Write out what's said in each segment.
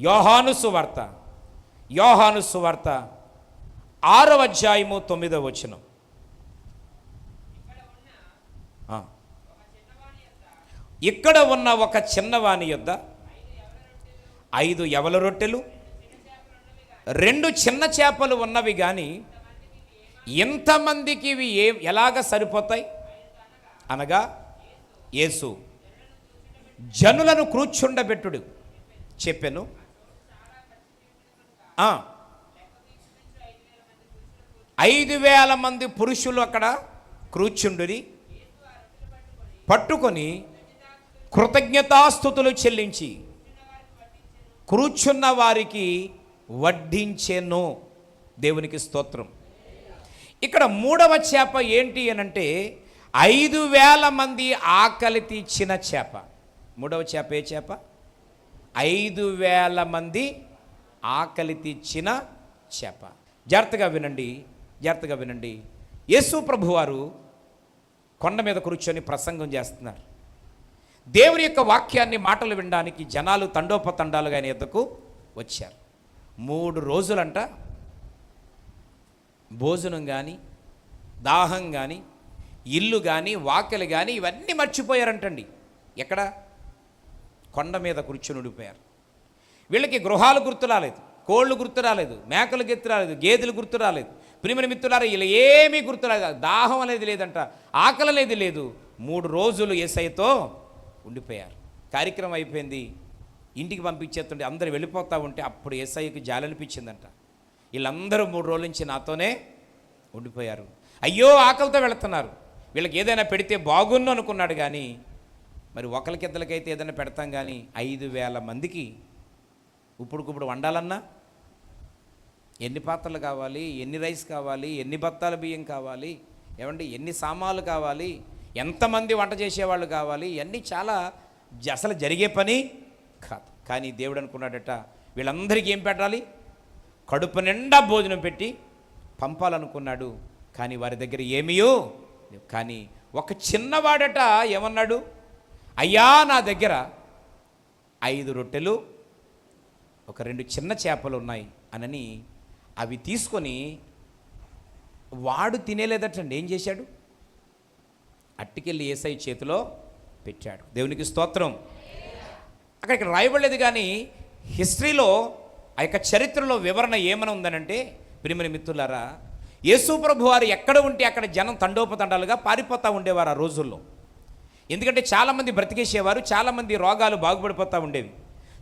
యోహాను సువార్త 6వ అధ్యాయము 9వ వచనం. ఇక్కడ ఉన్న ఒక చిన్నవాని యొద్ద 5 యవల రొట్టెలు 2 చిన్న చేపలు ఉన్నవి కానీ ఇంతమందికి ఇవి ఎలాగ సరిపోతాయి అనగా యేసు జనులను కూర్చుండబెట్టుడు చెప్పెను. 5,000 మంది పురుషులు అక్కడ కూర్చుండుని పట్టుకొని కృతజ్ఞతాస్తుతులు చెల్లించి కూర్చున్న వారికి వడ్డించెను. దేవునికి స్తోత్రం. ఇక్కడ 3వ చేప ఏంటి అనంటే 5,000 మంది ఆకలి తీర్చిన చేప. 3వ చేప ఏ చేప? 5,000 మంది ఆకలి తీర్చిన చేప. జాగ్రత్తగా వినండి. యేసు ప్రభువారు కొండ మీద కూర్చొని ప్రసంగం చేస్తున్నారు. దేవుని యొక్క వాక్యాన్ని మాటలు వినడానికి జనాలు తండోపతండాలుగా ఆయన ఎద్దకు వచ్చారు. 3 రోజులంట భోజనం కానీ, దాహం కానీ, ఇల్లు కానీ, వాకిలి కానీ ఇవన్నీ మర్చిపోయారంటండి. ఎక్కడ? కొండ మీద కూర్చొని ఉండిపోయారు. వీళ్ళకి గృహాలు గుర్తు రాలేదు, కోళ్ళు గుర్తు రాలేదు, మేకలు గుర్తు రాలేదు, గేదెలు గుర్తు రాలేదు. ప్రియమైన మిత్రులారా, ఇలా ఏమీ గుర్తు రాలేదు. దాహం అనేది లేదంట, ఆకలి అనేది లేదు. 3 రోజులు యేసయ్యతో ఉండిపోయారు. కార్యక్రమం అయిపోయింది, ఇంటికి పంపించేస్తుంటే అందరూ వెళ్ళిపోతూ ఉంటే అప్పుడు యేసయ్యకి జాలి అనిపించిందంట. వీళ్ళందరూ 3 రోజుల నుంచి నాతోనే ఉండిపోయారు, అయ్యో ఆకలితో వెళుతున్నారు, వీళ్ళకి ఏదైనా పెడితే బాగున్ను అనుకున్నాడు. కానీ మరి ఒకరికిద్దరికైతే ఏదైనా పెడతాం, కానీ 5,000 మందికి ఇప్పుడు వండాలన్నా ఎన్ని పాత్రలు కావాలి, ఎన్ని రైస్ కావాలి, ఎన్ని బత్తాల బియ్యం కావాలి, ఏమండి ఎన్ని సామాన్లు కావాలి, ఎంతమంది వంట చేసేవాళ్ళు కావాలి, ఇవన్నీ చాలా అసలు జరిగే పని కాదు. కానీ దేవుడు అనుకున్నాడట, వీళ్ళందరికీ ఏం పెట్టాలి? కడుపు నిండా భోజనం పెట్టి పంపాలనుకున్నాడు. కానీ వారి దగ్గర ఏమీయో. కానీ ఒక చిన్నవాడట ఏమన్నాడు? అయ్యా, నా దగ్గర 5 రొట్టెలు ఒక 2 చిన్న చేపలు ఉన్నాయి అనని అవి తీసుకొని వాడు తినేలేదటండి. ఏం చేశాడు? అట్టుకెళ్ళి యేసయ్య చేతిలో పెట్టాడు. దేవునికి స్తోత్రం. అక్కడికి రాయబడలేదు, కానీ హిస్టరీలో ఆ యొక్క చరిత్రలో వివరణ ఏమని ఉందనంటే, ప్రియమైన మిత్రులారా, యేసు ప్రభు వారు ఎక్కడ ఉంటే అక్కడ జనం తండోపతండాలుగా పారిపోతూ ఉండేవారు ఆ రోజుల్లో. ఎందుకంటే చాలామంది బ్రతికేసేవారు, చాలామంది రోగాలు బాగుపడిపోతూ ఉండేవి.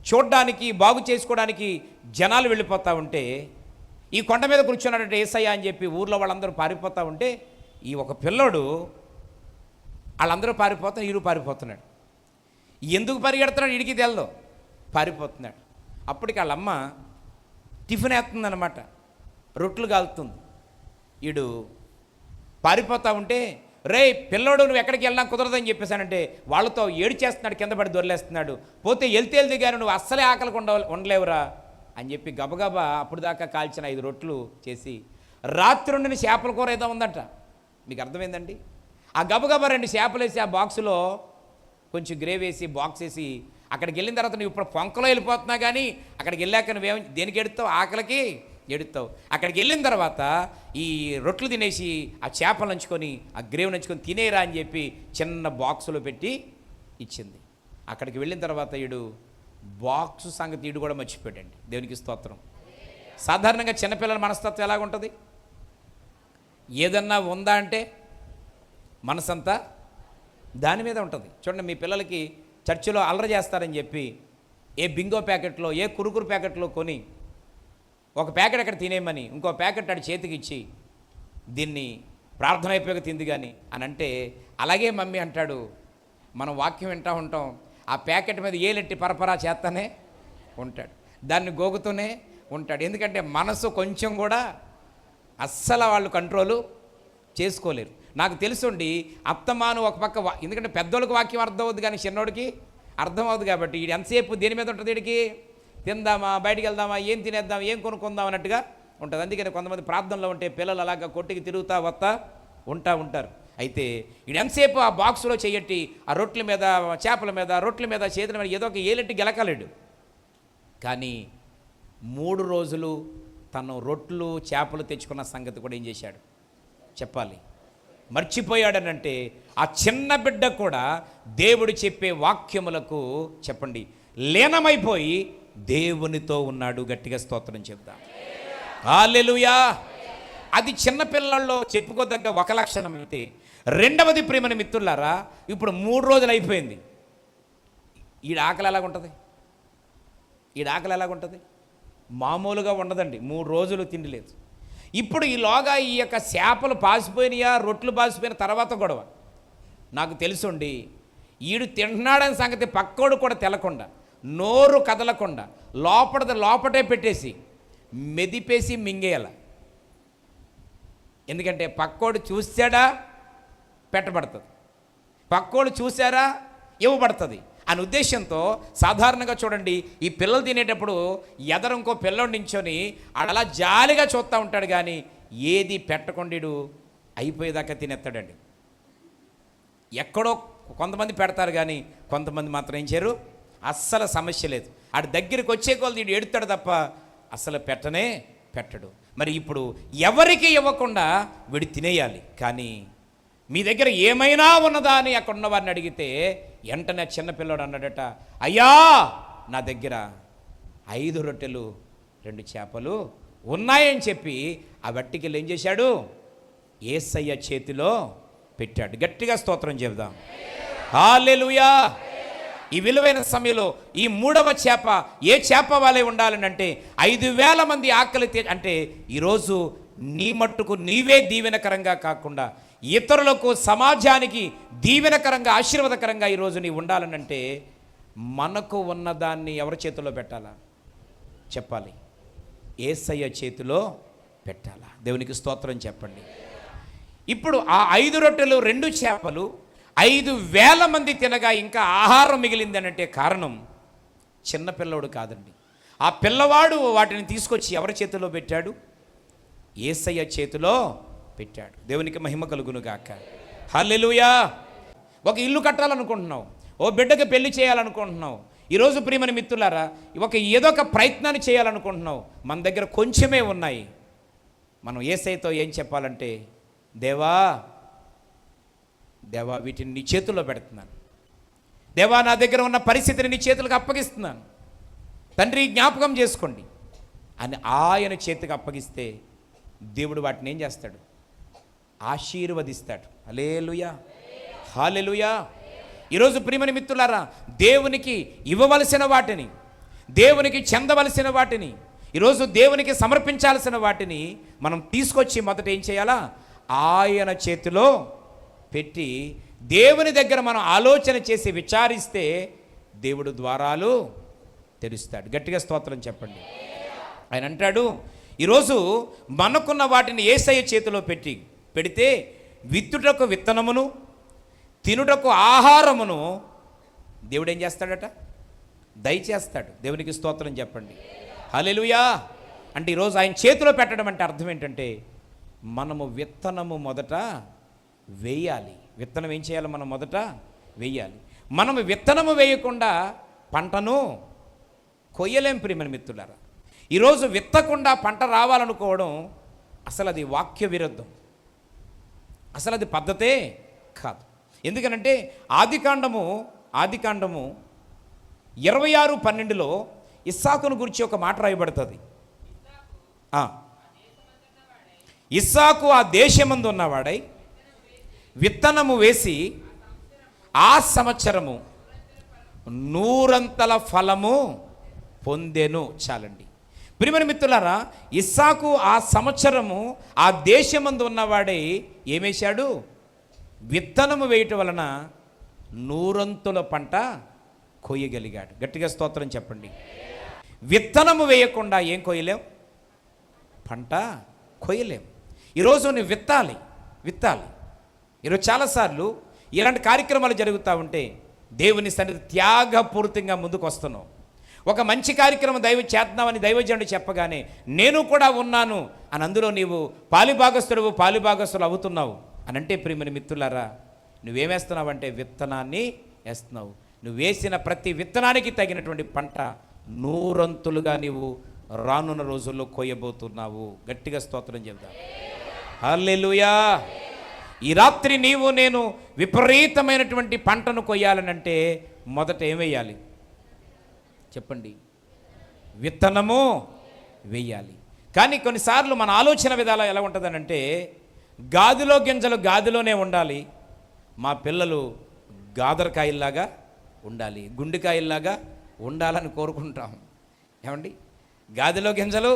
చూడ్డానికి బాగు చేసుకోవడానికి జనాలు వెళ్ళిపోతూ ఉంటే ఈ కొండ మీద కూర్చున్నాడంటే యేసయ్య అని చెప్పి ఊర్లో వాళ్ళందరూ పారిపోతూ ఉంటే ఈ ఒక పిల్లోడు వాళ్ళందరూ పారిపోతారు, ఈడు పారిపోతున్నాడు. ఎందుకు పరిగెడుతున్నాడు వీడికి తెలదు, పారిపోతున్నాడు. అప్పటికి వాళ్ళమ్మ టిఫిన్ వేస్తుందన్నమాట, రొట్టెలు కాలుతుంది. వీడు పారిపోతూ ఉంటే, రే పిల్లోడు నువ్వు ఎక్కడికి వెళ్ళినా కుదరదని చెప్పేశానంటే వాళ్ళతో ఏడు చేస్తున్నాడు, కింద పడి దొరిలేస్తున్నాడు. పోతే వెళ్తే కానీ నువ్వు అస్సలే ఆకలికి ఉండలేవురా అని చెప్పి గబగబా అప్పుడు దాకా కాల్చిన 5 రొట్టెలు చేసి, రాత్రి ఉండిన చేపల కూర ఏదో ఉందంట. మీకు అర్థమైందండి? ఆ గబగబా 2 చేపలు వేసి ఆ బాక్సులో కొంచెం గ్రేవీ వేసి బాక్స్ వేసి అక్కడికి వెళ్ళిన తర్వాత నువ్వు ఇప్పుడు పొంకలో వెళ్ళిపోతున్నా కానీ అక్కడికి వెళ్ళాక నువ్వేం దేనికి ఎడుతావు? ఆకలికి ఎడుతావు. అక్కడికి వెళ్ళిన తర్వాత ఈ రొట్టెలు తినేసి ఆ చేపలు నంచుకొని ఆ గ్రేవీ నంచుకొని తినేరా అని చెప్పి చిన్న బాక్సులో పెట్టి ఇచ్చింది. అక్కడికి వెళ్ళిన తర్వాత ఈడు బాక్సు సంగతి ఈడు కూడా మర్చిపోయాడండి. దేవునికి స్తోత్రం. సాధారణంగా చిన్నపిల్లల మనస్తత్వం ఎలాగుంటుంది? ఏదన్నా ఉందా అంటే మనసంతా దాని మీద ఉంటుంది. చూడండి, మీ పిల్లలకి చర్చిలో అల్లరి చేస్తారని చెప్పి ఏ బింగో ప్యాకెట్లో ఏ కురుకురు ప్యాకెట్లో కొని ఒక ప్యాకెట్ అక్కడ తినేయమని ఇంకో ప్యాకెట్ ఆడి చేతికి ఇచ్చి దీన్ని ప్రార్థన అయిపోయాక తింది కానీ అని అంటే, అలాగే మమ్మీ అంటాడు. మనం వాక్యం వింటూ ఉంటాం, ఆ ప్యాకెట్ మీద ఏలెట్టి పరపరా చేస్తానే ఉంటాడు, దాన్ని గోగుతూనే ఉంటాడు. ఎందుకంటే మనసు కొంచెం కూడా అస్సలు వాళ్ళు కంట్రోలు చేసుకోలేరు. నాకు తెలుసుండి అత్తమాను ఒక పక్క ఎందుకంటే పెద్దోళ్ళకి వాక్యం అర్థం అవుద్ది కానీ చిన్నోడికి అర్థం అవుద్ది. కాబట్టి వీడు ఎంతసేపు దేని మీద ఉంటుంది? వీడికి తిందామా, బయటికి వెళ్దామా, ఏం తినేద్దాం, ఏం కొనుక్కుందాం అన్నట్టుగా ఉంటుంది. అందుకని కొంతమంది ప్రార్థనలో ఉంటే పిల్లలు అలాగా కొట్టికి తిరుగుతా వస్తా ఉంటారు. అయితే వీడు ఎంతసేపు ఆ బాక్సులో చెయ్యట్టి ఆ రొట్టెల మీద, చేపల మీద, రొట్టెల మీద, చేతుల మీద ఏదో ఒక ఏలెట్టి గెలకలేడు. కానీ 3 రోజులు తను రొట్లు చేపలు తెచ్చుకున్న సంగతి కూడా ఏం చేశాడు చెప్పాలి, మర్చిపోయాడనంటే ఆ చిన్న బిడ్డ కూడా దేవుడు చెప్పే వాక్యములకు చెప్పండి లీనమైపోయి దేవునితో ఉన్నాడు. గట్టిగా స్తోత్రం చెప్దాం. హల్లెలూయా. అది చిన్నపిల్లల్లో చెప్పుకోదగ్గ ఒక లక్షణం అయితే, రెండవది ప్రియమైన మిత్రులారా, ఇప్పుడు 3 రోజులు అయిపోయింది. ఈడ ఆకలి ఎలాగుంటుంది? మామూలుగా ఉండదండి. 3 రోజులు తిండి లేదు. ఇప్పుడు ఈలోగా ఈ యొక్క చేపలు పాసిపోయినాయా, రొట్లు పాసిపోయిన తర్వాత గొడవ. నాకు తెలుసుండి, ఈడు తింటున్నాడని సంగతి పక్కోడు కూడా తెలకుండా, నోరు కదలకుండా లోపటే పెట్టేసి మెదిపేసి మింగేయాల. ఎందుకంటే పక్కోడు చూశాడా పెట్టబడుతుంది, పక్కోడు చూశారా ఇవ్వబడుతుంది అని ఉద్దేశంతో సాధారణంగా చూడండి, ఈ పిల్లలు తినేటప్పుడు ఎదరు ఇంకో పిల్లోడు నించొని అలా జాలిగా చూస్తూ ఉంటాడు, కానీ ఏది పెట్టకుండా అయిపోయేదాకా తినేస్తాడండి. ఎక్కడో కొంతమంది పెడతారు, కానీ కొంతమంది మాత్రం ఏం చేయరు. అస్సలు సమస్య లేదు, ఆడి దగ్గరికి వచ్చే కొలది వీడు ఎడుతాడు తప్ప అసలు పెట్టడు. మరి ఇప్పుడు ఎవరికి ఇవ్వకుండా వీడు తినేయాలి. కానీ మీ దగ్గర ఏమైనా ఉన్నదా అని అక్కడ ఉన్న వారిని అడిగితే వెంటనే చిన్నపిల్లడు అన్నాడట, అయ్యా నా దగ్గర 5 రొట్టెలు 2 చేపలు ఉన్నాయని చెప్పి ఆ వట్టికలు ఏం చేశాడు, యేసయ్య చేతిలో పెట్టాడు. గట్టిగా స్తోత్రం చెబుదాం. హల్లెలూయా. ఈ విలువైన సమయంలో ఈ 3వ చేప ఏ చేప వాళ్ళే ఉండాలని అంటే 5,000 మంది ఆకలి అంటే ఈరోజు నీ మట్టుకు నీవే దీవెనకరంగా కాకుండా ఇతరులకు సమాజానికి దీవెనకరంగా ఆశీర్వాదకరంగా ఈరోజు నీ ఉండాలనంటే మనకు ఉన్నదాన్ని ఎవరి చేతిలో పెట్టాలా చెప్పాలి, యేసయ్య చేతిలో పెట్టాలా. దేవునికి స్తోత్రం చెప్పండి. ఇప్పుడు ఆ 5 రొట్టెలు 2 చేపలు 5,000 మంది తినగా ఇంకా ఆహారం మిగిలింది అంటే కారణం చిన్నపిల్లవాడు కాదండి. ఆ పిల్లవాడు వాటిని తీసుకొచ్చి ఎవరి చేతిలో పెట్టాడు, యేసయ్య చేతిలో పెట్టాడు. దేవునికి మహిమ కలుగును గాక. హల్లెలూయా. ఒక ఇల్లు కట్టాలనుకుంటున్నావు, ఓ బిడ్డకి పెళ్లి చేయాలనుకుంటున్నావు, ఈరోజు ప్రియమైన మిత్రులారా ఏదో ఒక ప్రయత్నాన్ని చేయాలనుకుంటున్నావు, మన దగ్గర కొంచెమే ఉన్నాయి. మనం యేసయ్యతో ఏం చెప్పాలంటే, దేవా వీటిని నీ చేతుల్లో పెడుతున్నాను, దేవా నా దగ్గర ఉన్న పరిస్థితిని నీ చేతులకు అప్పగిస్తున్నాను, తండ్రి జ్ఞాపకం చేసుకోండి అని ఆయన చేతికి అప్పగిస్తే దేవుడు వాటిని ఏం చేస్తాడు, ఆశీర్వదిస్తాడు. హల్లెలూయా. హల్లెలూయా. ఈరోజు ప్రియమైన మిత్రులారా, దేవునికి ఇవ్వవలసిన వాటిని, దేవునికి చెందవలసిన వాటిని, ఈరోజు దేవునికి సమర్పించాల్సిన వాటిని మనం తీసుకొచ్చి మొదట ఏం చేయాలా, ఆయన చేతిలో పెట్టి దేవుని దగ్గర మనం ఆలోచన చేసి విచారిస్తే దేవుడు ద్వారాలు తెరుస్తాడు. గట్టిగా స్తోత్రం చెప్పండి. ఆయన అంటాడు, ఈరోజు మనకున్న వాటిని యేసయ్య చేతిలో పెడితే విత్తుటకు విత్తనమును తినుటకు ఆహారమును దేవుడు ఏం చేస్తాడట, దయచేస్తాడు. దేవునికి స్తోత్రం చెప్పండి. హల్లెలూయా. అంటే ఈరోజు ఆయన చేతిలో పెట్టడం అంటే అర్థం ఏంటంటే మనము విత్తనము మొదట వేయాలి. విత్తనం ఏం చేయాలి, మనం మొదట వేయాలి. మనము విత్తనము వేయకుండా పంటను కొయ్యలేం. ప్రియమైన మిత్రులారా, ఈరోజు విత్తకుండా పంట రావాలనుకోవడం అసలు అది వాక్య విరుద్ధం, అసలు అది పద్ధతే కాదు. ఎందుకనంటే ఆదికాండము 26:12 ఇస్సాకును గురించి ఒక మాట రాయబడుతుంది. ఇస్సాకు ఆ దేశమందు ఉన్నవాడై విత్తనము వేసి ఆ సంవత్సరము 100 ఫలము పొందెను. చాలండి. ప్రియమైన మిత్రులారా, ఇస్సాకు ఆ సంవత్సరము ఆ దేశమందు ఉన్నవాడై ఏమేశాడు, విత్తనము వేయటం వలన 100 పంట కొయ్యగలిగాడు. గట్టిగా స్తోత్రం చెప్పండి. విత్తనము వేయకుండా ఏం కొయ్యలేం, పంట కొయ్యలేం. ఈరోజు నువ్వు విత్తాలి. ఈరోజు చాలాసార్లు ఇలాంటి కార్యక్రమాలు జరుగుతూ ఉంటే దేవుని సన్నిధి త్యాగపూరితంగా ముందుకు వస్తున్నావు. ఒక మంచి కార్యక్రమం చేద్దామని దైవజనుడు చెప్పగానే నేను కూడా ఉన్నాను అని అందులో నీవు పాలిభాగస్తులు అవుతున్నావు అని అంటే ప్రియమైన మిత్రులారా, నువ్వేమేస్తున్నావు అంటే విత్తనాన్ని వేస్తున్నావు. నువ్వు వేసిన ప్రతి విత్తనానికి తగినటువంటి పంట నూరంతులుగా నీవు రానున్న రోజుల్లో కోయబోతున్నావు. గట్టిగా స్తోత్రం చెప్దాం. హల్లెలూయా. ఈ రాత్రి నీవు నేను విపరీతమైనటువంటి పంటను కొయ్యాలనంటే మొదట ఏం వేయాలి చెప్పండి? విత్తనము వేయాలి. కానీ కొన్నిసార్లు మన ఆలోచన విధానం ఎలా ఉంటుందనంటే, గాదిలో గింజలు గాదిలోనే ఉండాలి, మా పిల్లలు గాదరకాయల్లాగా ఉండాలి, గుండెకాయల్లాగా ఉండాలని కోరుకుంటాం. ఏమండి? గాదిలో గింజలు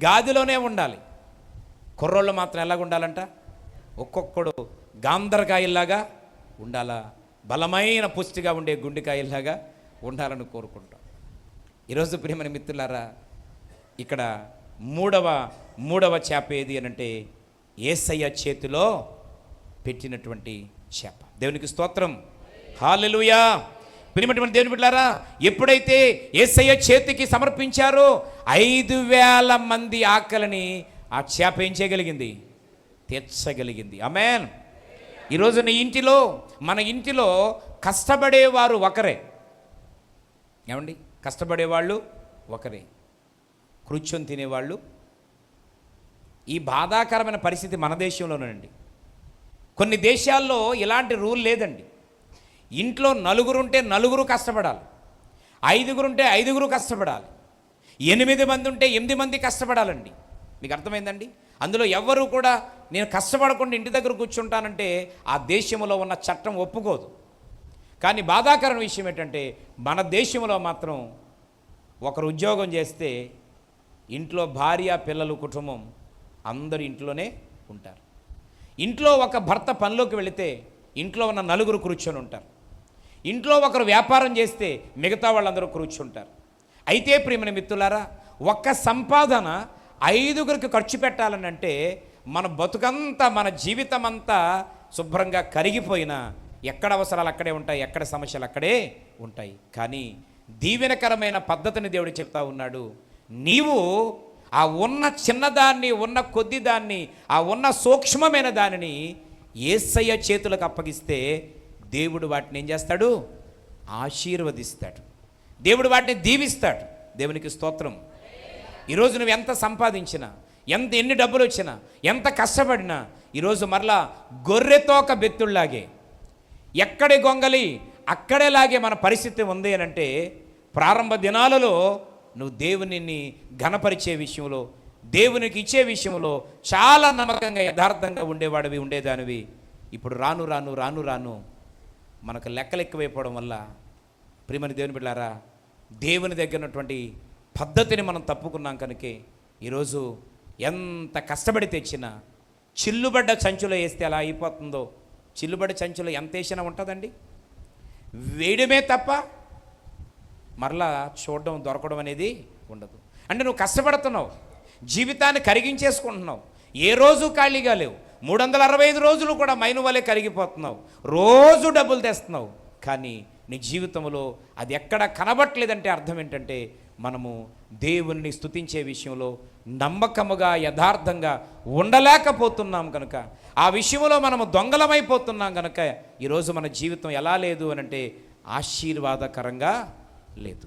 గాదిలోనే ఉండాలి, కుర్రోళ్ళు మాత్రం ఎలాగ ఉండాలంట? ఒక్కొక్కడు గాంధరకాయల్లాగా ఉండాలా, బలమైన పుష్టిగా ఉండే గుండెకాయల్లాగా ఉండాలని కోరుకుంటాం. ఈరోజు ప్రియమైన మిత్రులారా, ఇక్కడ మూడవ చేప ఏది అనంటే యేసయ్య చేతిలో పెట్టినటువంటి చేప. దేవునికి స్తోత్రం. హల్లెలూయా. ప్రియమైనటువంటి దేవుని బిడ్డలారా, ఎప్పుడైతే యేసయ్య చేతికి సమర్పించారో 5,000 మంది ఆకలిని ఆ చేప ఏం చేయగలిగింది? తీర్చగలిగింది. ఆమేన్. ఈరోజు నీ ఇంటిలో, మన ఇంటిలో కష్టపడేవారు ఒకరే. ఏమండి? కష్టపడేవాళ్ళు ఒకరే, కూర్చొని తినేవాళ్ళు. ఈ బాధాకరమైన పరిస్థితి మన దేశంలోనండి. కొన్ని దేశాల్లో ఇలాంటి రూల్ లేదండి. ఇంట్లో 4 ఉంటే 4 కష్టపడాలి, 5 ఉంటే 5 కష్టపడాలి, 8 మంది ఉంటే 8 మంది కష్టపడాలండి. మీకు అర్థమైందండి? అందులో ఎవ్వరూ కూడా నేను కష్టపడకుండా ఇంటి దగ్గర కూర్చుంటానంటే ఆ దేశంలో ఉన్న చట్టం ఒప్పుకోదు. కానీ బాధాకరమైన విషయం ఏంటంటే, మన దేశంలో మాత్రం ఒకరు ఉద్యోగం చేస్తే ఇంట్లో భార్య, పిల్లలు, కుటుంబం అందరూ ఇంట్లోనే ఉంటారు. ఇంట్లో ఒక భర్త పనిలోకి వెళితే ఇంట్లో ఉన్న 4 కూర్చొని ఉంటారు. ఇంట్లో ఒకరు వ్యాపారం చేస్తే మిగతా వాళ్ళందరూ కూర్చుంటారు. అయితే ప్రియమైన మిత్రులారా, ఒక్క సంపాదన 5 ఖర్చు పెట్టాలని అంటే మన బతుకంతా, మన జీవితం అంతా శుభ్రంగా కరిగిపోయినా ఎక్కడ అవసరాలు అక్కడే ఉంటాయి, ఎక్కడ సమస్యలు అక్కడే ఉంటాయి. కానీ దీవెనకరమైన పద్ధతిని దేవుడు చెప్తా ఉన్నాడు. నీవు ఆ ఉన్న చిన్నదాన్ని, ఉన్న కొద్ది దాన్ని, ఆ ఉన్న సూక్ష్మమైన దానిని యేసయ్య చేతులకు అప్పగిస్తే దేవుడు వాటిని ఏం చేస్తాడు? ఆశీర్వదిస్తాడు. దేవుడు వాటిని దీవిస్తాడు. దేవునికి స్తోత్రం. ఈరోజు నువ్వు ఎంత సంపాదించినా, ఎన్ని డబ్బులు వచ్చినా, ఎంత కష్టపడినా, ఈరోజు మరలా గొర్రెతోక బెత్తుళ్లాగే ఎక్కడి గొంగలి అక్కడేలాగే మన పరిస్థితి ఉంది అని అంటే, ప్రారంభ దినాలలో నువ్వు దేవునిని ఘనపరిచే విషయంలో, దేవునికి ఇచ్చే విషయంలో చాలా నమ్మకంగా, యథార్థంగా ఉండేదానివి. ఇప్పుడు రాను రాను రాను రాను మనకు లెక్కలు ఎక్కువైపోవడం వల్ల, ప్రియమైన దేవుని బిడ్డలారా, దేవుని దగ్గర ఉన్నటువంటి పద్ధతిని మనం తప్పుకున్నాం కనుకే ఈరోజు ఎంత కష్టపడి తెచ్చినా చిల్లుబడ్డ సంచులో వేస్తే ఎలా అయిపోతుందో, చిల్లుబడ్డ సంచులో ఎంత వేసినా ఉంటుందండి, వేయడమే తప్ప మరలా చూడడం, దొరకడం అనేది ఉండదు. అంటే నువ్వు కష్టపడుతున్నావు, జీవితాన్ని కరిగించేసుకుంటున్నావు, ఏ రోజు ఖాళీగా లేవు, 365 రోజులు కూడా మైను వలె కరిగిపోతున్నావు, రోజు డబ్బులు తెస్తున్నావు. కానీ నీ జీవితంలో అది ఎక్కడ కనబట్టలేదంటే అర్థం ఏంటంటే, మనము దేవుణ్ణి స్తుతించే విషయంలో నమ్మకముగా, యథార్థంగా ఉండలేకపోతున్నాం కనుక, ఆ విషయంలో మనము దొంగలమైపోతున్నాం కనుక ఈరోజు మన జీవితం ఎలా లేదు అనంటే ఆశీర్వాదకరంగా లేదు.